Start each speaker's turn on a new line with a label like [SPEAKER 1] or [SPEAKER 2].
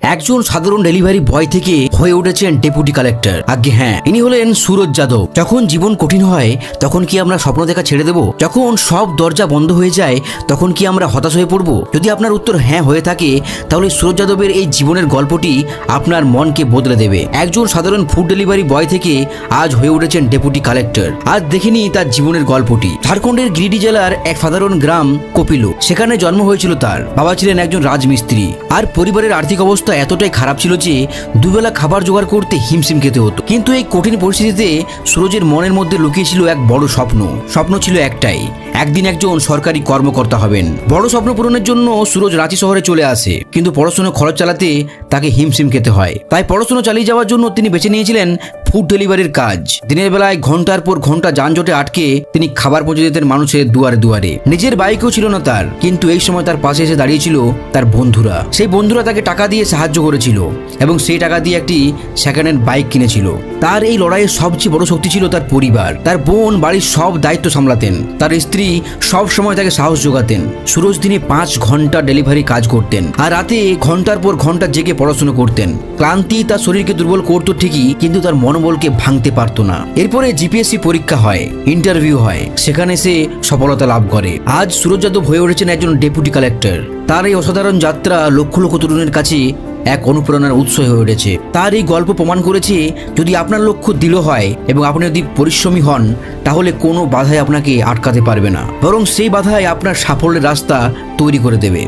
[SPEAKER 1] একজন সাধারণ delivery boy থেকে হয়ে উঠেছেন ডেপুটি কালেক্টর। আজ্ঞে হ্যাঁ, ইনি হলেন সুরজ যাদব। যখন জীবন কঠিন হয় তখন কি আমরা স্বপ্ন দেখা ছেড়ে দেব? যখন সব দরজা বন্ধ হয়ে যায় তখন কি আমরা হতাশ হয়ে পড়ব? যদি আপনার উত্তর হ্যাঁ হয়ে থাকে তাহলে সুরজ যাদবের এই জীবনের গল্পটি আপনার মনকে বদলে দেবে। একজন সাধারণ ফুড ডেলিভারি বয় থেকে আজ হয়ে উঠেছেন ডেপুটি কালেক্টর। আজ দেখেনি তার জীবনের গল্পটি। ঝাড়খণ্ডের গিরিডি জেলার এক সাধারণ গ্রাম কপিলো, সেখানে জন্ম হয়েছিল তার। বাবা ছিলেন একজন রাজমিস্ত্রি, আর পরিবারের আর্থিক অবস্থা এতটাই খারাপ ছিল যে দুবেলা খাবার জোগাড় করতে হিমশিম খেতে হতো। কিন্তু এই কঠিন পরিস্থিতিতে সুরজের মনের মধ্যে লুকিয়ে ছিল এক বড় স্বপ্ন। স্বপ্ন ছিল একটাই, একদিন একজন সরকারি কর্মকর্তা হবেন। বড় স্বপ্ন পূরণের জন্য সুরজ রাঁচি শহরে চলে আসে, কিন্তু পড়াশোনা খরচ চালাতে তাকে হিমশিম খেতে হয়। তাই পড়াশোনা চালিয়ে যাওয়ার জন্য তিনি বেছে নিয়েছিলেন ফুড ডেলিভারির কাজ। দিনের বেলায় ঘন্টার পর ঘন্টা যানজটে আটকে তিনি খাবার পৌঁছে দিতেন মানুষের দুয়ারে দুয়ারে। নিজের বাইকও ছিল না তার, কিন্তু এই সময় তার পাশে এসে দাঁড়িয়েছিল তার বন্ধুরা। সেই বন্ধুরা তাকে টাকা দিয়ে সাহায্য করেছিল এবং সেই টাকা দিয়ে একটি সেকেন্ড হ্যান্ড বাইক কিনেছিল। তার এই লড়াইয়ের সবচেয়ে বড় শক্তি ছিল তার পরিবার। তার বোন বাড়ির সব দায়িত্ব সামলাতেন, তার স্ত্রী সব সময় তাকে সাহস যোগাতেন। সুরজ দিনে 5 ঘন্টা ডেলিভারি কাজ করতেন আর রাতে ঘন্টার পর ঘন্টা জেগে পড়াশোনা করতেন। ক্লান্তি তার শরীরকে দুর্বল করতো ঠিকই, কিন্তু তার মনোবলকে ভাঙতে পারত না। এরপরে জিপিএসসি পরীক্ষা হয়, ইন্টারভিউ হয়, সেখানে সে সফলতা লাভ করে। আজ সুরজ যাদব হয়ে উঠেছেন একজন ডেপুটি কালেক্টর। তার এই অসাধারণ যাত্রা লক্ষ লক্ষ তরুণের কাছে এক অনুপ্রেরণার উৎস হয়ে উঠেছে। তার এই গল্প প্রমাণ করেছে যদি আপনার লক্ষ্য দৃঢ় হয় এবং আপনি যদি পরিশ্রমী হন তাহলে কোনো বাধাই আপনাকে আটকাতে পারবে না, বরং সেই বাধাই আপনার সাফল্যের রাস্তা তৈরি করে দেবে।